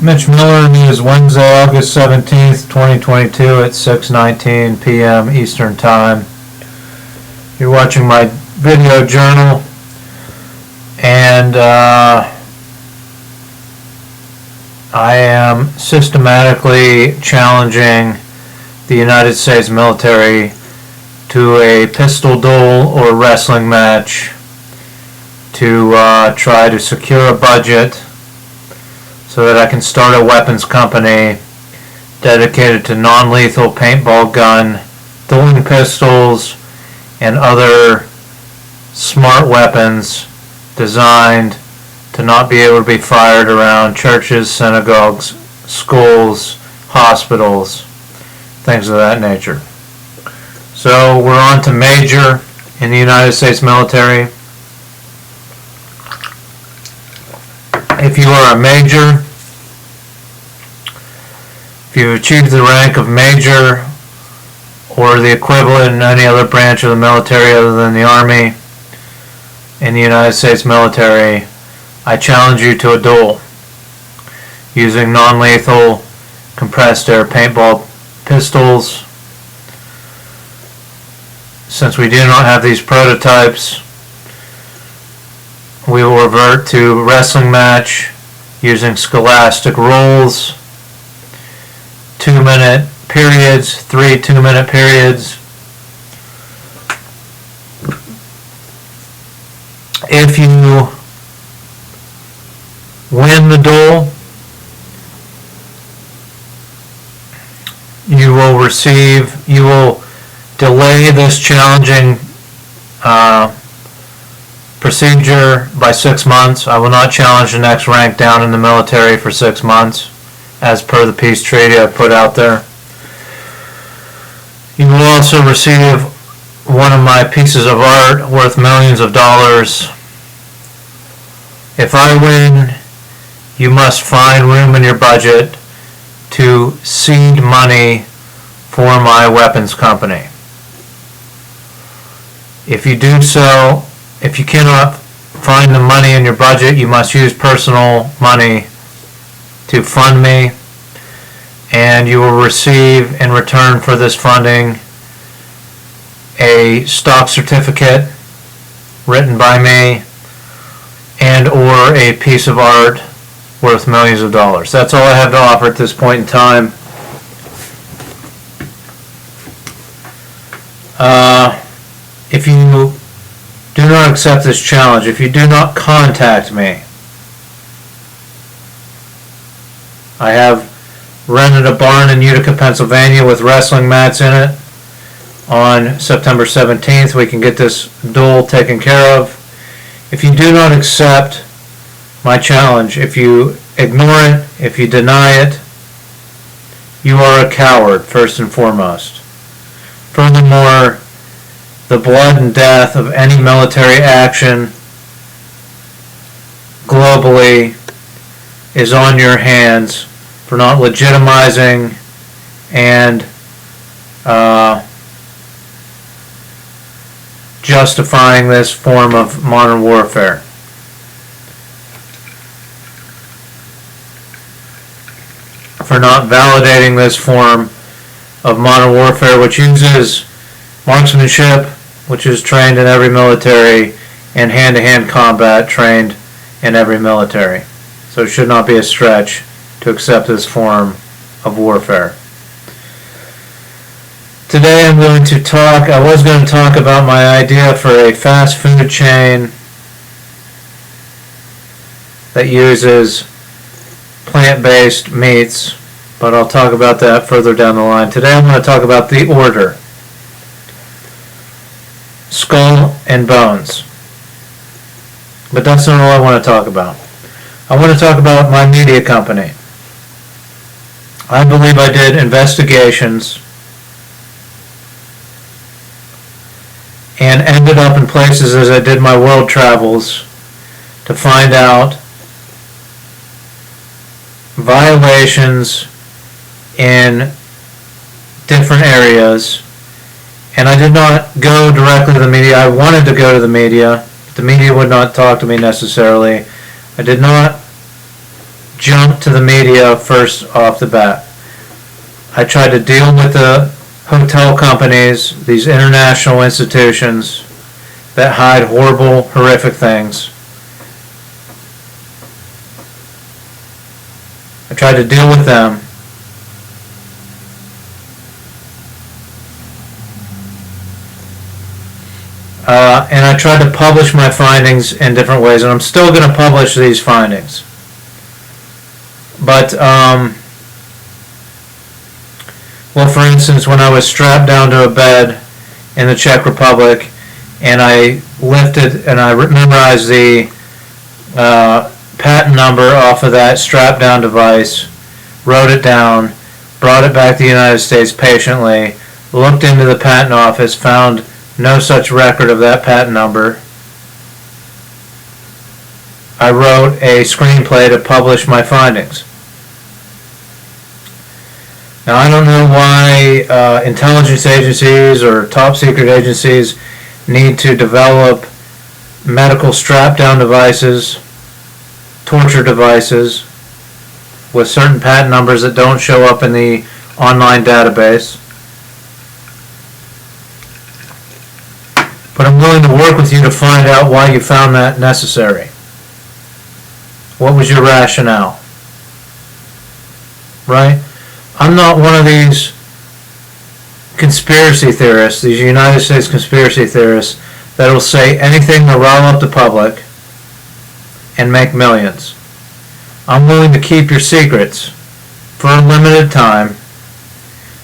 Mitch Miller, it is Wednesday, August 17th, 2022 at 6:19 p.m. Eastern Time. You're watching my video journal, and I am systematically challenging the United States military to a pistol duel or wrestling match to try to secure a budget so that I can start a weapons company dedicated to non-lethal paintball gun, dueling pistols, and other smart weapons designed to not be able to be fired around churches, synagogues, schools, hospitals, things of that nature. So we're on to major in the United States military. If you are a major, if you've achieved the rank of major or the equivalent in any other branch of the military other than the Army in the United States military, I challenge you to a duel using non-lethal compressed air paintball pistols. Since we do not have these prototypes, we will revert to wrestling match using scholastic rules, 2-minute periods, 3 2-minute periods. If you win the duel, you will delay this challenging procedure by 6 months. I will not challenge the next rank down in the military for 6 months, as per the peace treaty I put out there. You will also receive one of my pieces of art worth millions of dollars. If I win, you must find room in your budget to seed money for my weapons company. If you do so, if you cannot find the money in your budget, you must use personal money to fund me, and you will receive in return for this funding a stock certificate written by me and or a piece of art worth millions of dollars. That's all I have to offer at this point in time. If you do not accept this challenge, if you do not contact me, I have rented a barn in Utica, Pennsylvania with wrestling mats in it. On September 17th, we can get this duel taken care of. If you do not accept my challenge, if you ignore it, if you deny it, you are a coward, first and foremost. Furthermore, the blood and death of any military action globally is on your hands for not legitimizing and justifying this form of modern warfare. For not validating this form of modern warfare, which uses marksmanship, which is trained in every military, and hand-to-hand combat trained in every military. So it should not be a stretch to accept this form of warfare. Today I was going to talk about my idea for a fast food chain that uses plant-based meats, but I'll talk about that further down the line. Today I'm going to talk about the order: skull and bones. But that's not all I want to talk about. I want to talk about my media company. I believe I did investigations and ended up in places as I did my world travels to find out violations in different areas. And I did not go directly to the media. I wanted to go to the media. The media would not talk to me necessarily. I did not jump to the media first off the bat. I tried to deal with the hotel companies, these international institutions that hide horrible, horrific things. I tried to deal with them. And I tried to publish my findings in different ways, and I'm still going to publish these findings. But, well, for instance, when I was strapped down to a bed in the Czech Republic, and I lifted and I memorized the patent number off of that strap down device, wrote it down, brought it back to the United States patiently, looked into the patent office, found no such record of that patent number. I wrote a screenplay to publish my findings. Now, I don't know why intelligence agencies or top secret agencies need to develop medical strap-down devices, torture devices, with certain patent numbers that don't show up in the online database. But I'm willing to work with you to find out why you found that necessary. What was your rationale? Right? I'm not one of these conspiracy theorists, these United States conspiracy theorists, that will say anything to rile up the public and make millions. I'm willing to keep your secrets for a limited time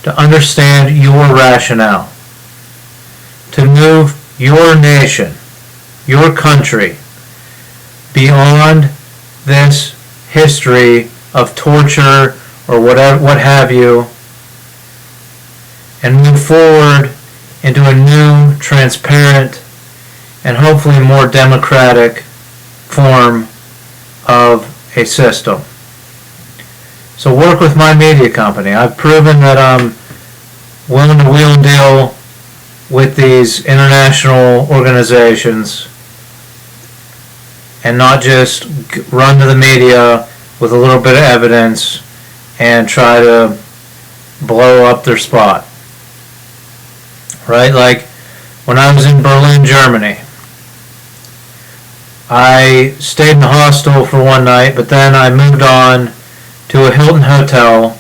to understand your rationale, to move your nation, your country, beyond this history of torture or whatever, what have you, and move forward into a new, transparent, and hopefully more democratic form of a system. So work with my media company. I've proven that I'm willing to wheel and deal with these international organizations and not just run to the media with a little bit of evidence and try to blow up their spot. Right? Like when I was in Berlin, Germany, I stayed in the hostel for one night, but then I moved on to a Hilton hotel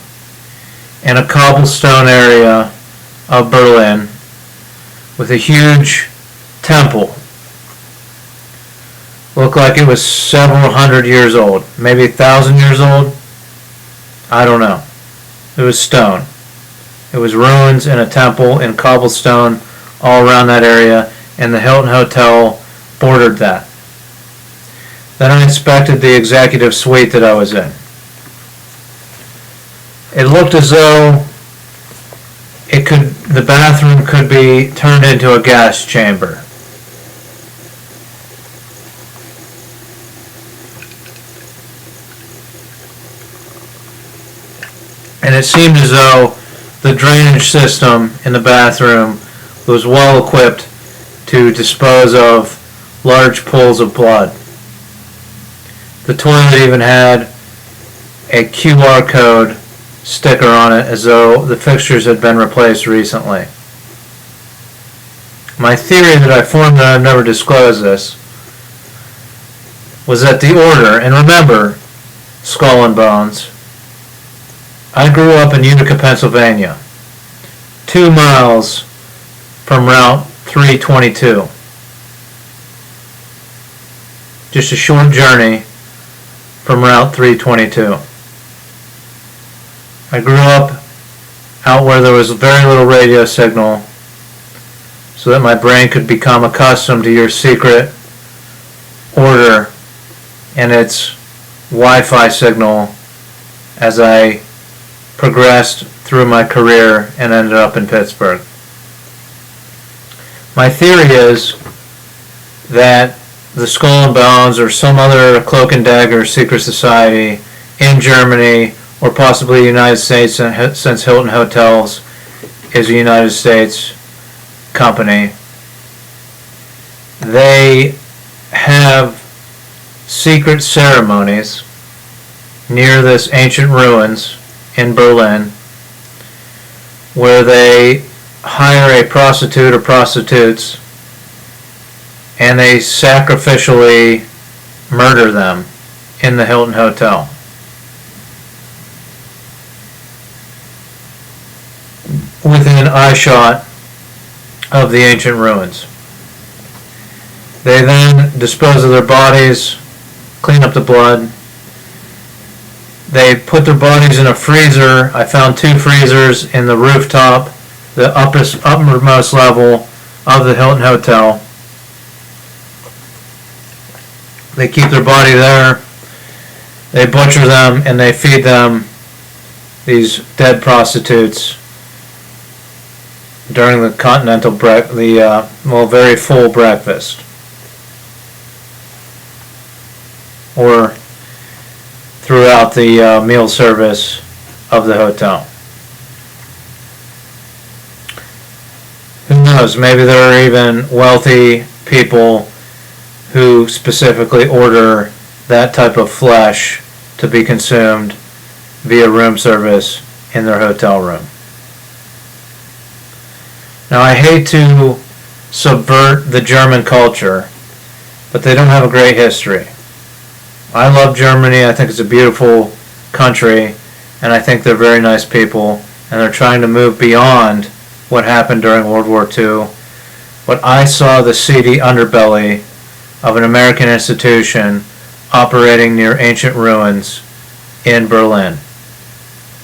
in a cobblestone area of Berlin with a huge temple. Looked like it was several hundred years old, maybe 1,000 years old. I don't know. It was stone. It was ruins in a temple in cobblestone all around that area, and the Hilton Hotel bordered that. Then I inspected the executive suite that I was in. It looked as though the bathroom could be turned into a gas chamber. And it seemed as though the drainage system in the bathroom was well equipped to dispose of large pools of blood. The toilet even had a QR code sticker on it as though the fixtures had been replaced recently. My theory that I formed, that I've never disclosed this, was that the order, and remember, Skull and Bones, I grew up in Utica, Pennsylvania, 2 miles from Route 322. Just a short journey from Route 322. I grew up out where there was very little radio signal so that my brain could become accustomed to your secret order and its Wi-Fi signal as I progressed through my career and ended up in Pittsburgh. My theory is that the Skull and Bones or some other cloak and dagger secret society in Germany or possibly the United States, since Hilton Hotels is a United States company, they have secret ceremonies near this ancient ruins in Berlin, where they hire a prostitute or prostitutes and they sacrificially murder them in the Hilton Hotel. Within eyeshot of the ancient ruins. They then dispose of their bodies, clean up the blood. They put their bodies in a freezer. I found 2 freezers in the rooftop, the uppermost level of the Hilton Hotel. They keep their body there. They butcher them and they feed them, these dead prostitutes, during the continental very full breakfast, or throughout the meal service of the hotel. Who knows? Maybe there are even wealthy people who specifically order that type of flesh to be consumed via room service in their hotel room. Now, I hate to subvert the German culture, but they don't have a great history. I love Germany. I think it's a beautiful country, and I think they're very nice people, and they're trying to move beyond what happened during World War II. But I saw the seedy underbelly of an American institution operating near ancient ruins in Berlin.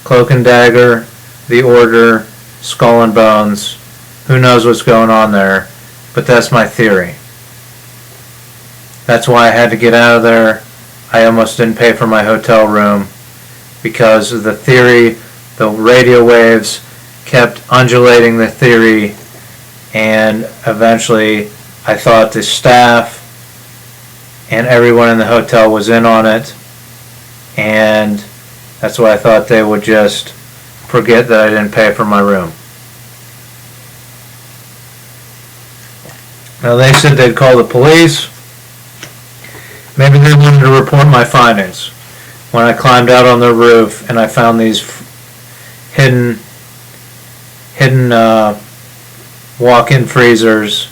Cloak and Dagger, The Order, Skull and Bones. Who knows what's going on there, but that's my theory. That's why I had to get out of there. I almost didn't pay for my hotel room because of the theory. The radio waves kept undulating the theory, and eventually I thought the staff and everyone in the hotel was in on it, and that's why I thought they would just forget that I didn't pay for my room. Now, they said they'd call the police. Maybe they wanted to report my findings when I climbed out on their roof and I found these hidden walk-in freezers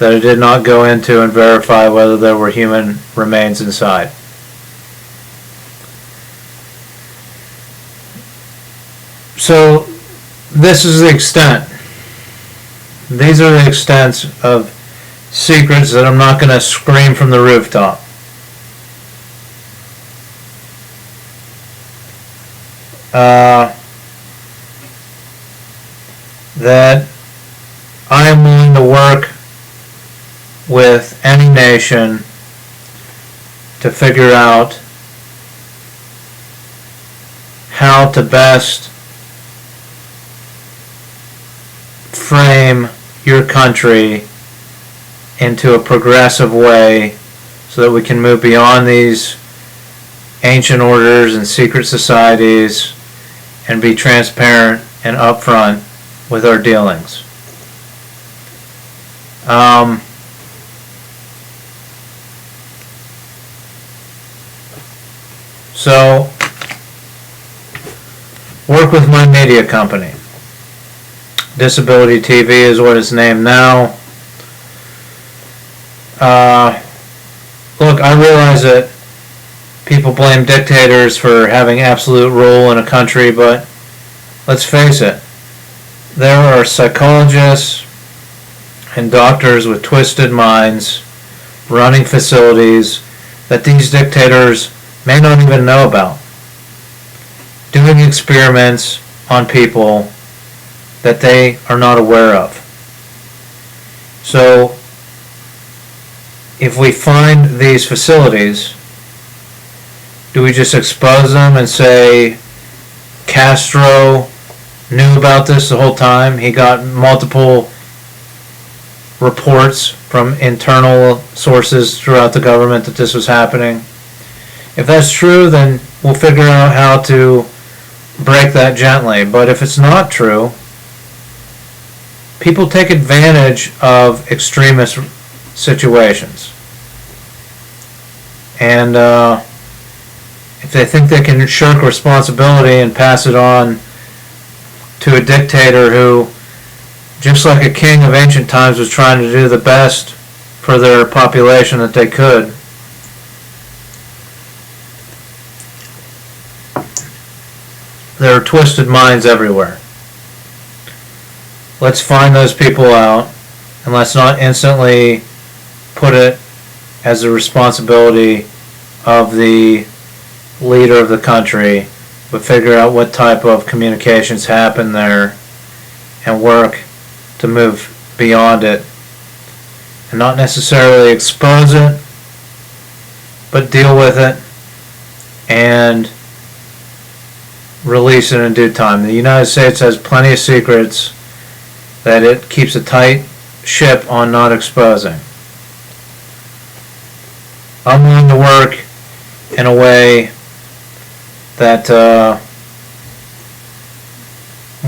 that I did not go into and verify whether there were human remains inside. So this is the extent. These are the extents of secrets that I'm not going to scream from the rooftop. That I am willing to work with any nation to figure out how to best frame your country into a progressive way so that we can move beyond these ancient orders and secret societies and be transparent and upfront with our dealings. So, work with my media company. Disability TV is what it's named now. Look, I realize that people blame dictators for having absolute rule in a country, but let's face it, there are psychologists and doctors with twisted minds running facilities that these dictators may not even know about, doing experiments on people that they are not aware of. So, if we find these facilities, do we just expose them and say Castro knew about this the whole time? He got multiple reports from internal sources throughout the government that this was happening. If that's true, then we'll figure out how to break that gently. But if it's not true, people take advantage of extremist situations. And if they think they can shirk responsibility and pass it on to a dictator who, just like a king of ancient times, was trying to do the best for their population that they could, there are twisted minds everywhere. Let's find those people out, and let's not instantly put it as the responsibility of the leader of the country, but figure out what type of communications happen there and work to move beyond it, and not necessarily expose it, but deal with it and release it in due time. The United States has plenty of secrets that it keeps a tight ship on not exposing. I'm willing to work in a way that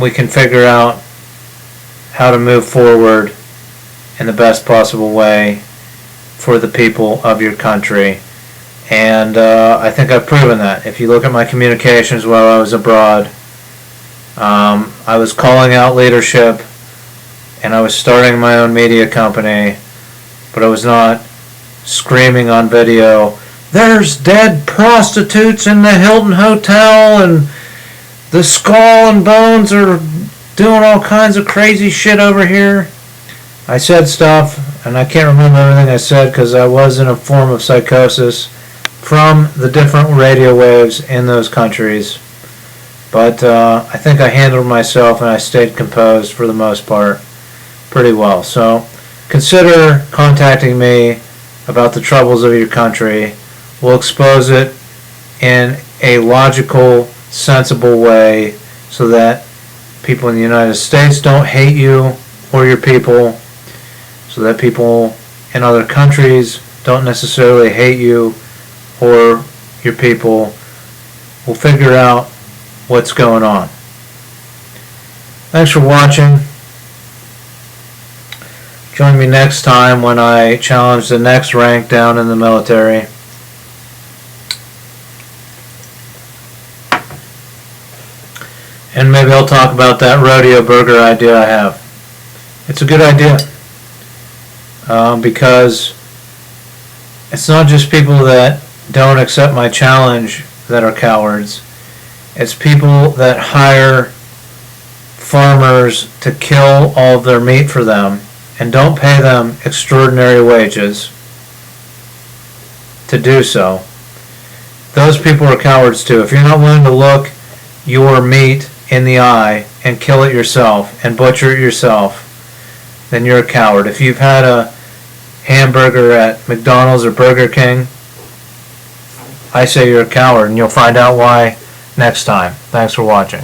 we can figure out how to move forward in the best possible way for the people of your country. And I think I've proven that. If you look at my communications while I was abroad, I was calling out leadership, and I was starting my own media company, but I was not screaming on video, "There's dead prostitutes in the Hilton Hotel, and the Skull and Bones are doing all kinds of crazy shit over here." I said stuff, and I can't remember everything I said because I was in a form of psychosis from the different radio waves in those countries. But I think I handled myself, and I stayed composed for the most part pretty well. So consider contacting me about the troubles of your country. We'll expose it in a logical, sensible way so that people in the United States don't hate you or your people, so that people in other countries don't necessarily hate you or your people. We'll figure out what's going on. Thanks for watching. Join me next time when I challenge the next rank down in the military. And maybe I'll talk about that rodeo burger idea I have. It's a good idea. Because it's not just people that don't accept my challenge that are cowards. It's people that hire farmers to kill all of their meat for them and don't pay them extraordinary wages to do so. Those people are cowards too. If you're not willing to look your meat in the eye and kill it yourself and butcher it yourself, then you're a coward. If you've had a hamburger at McDonald's or Burger King, I say you're a coward, and you'll find out why next time. Thanks for watching.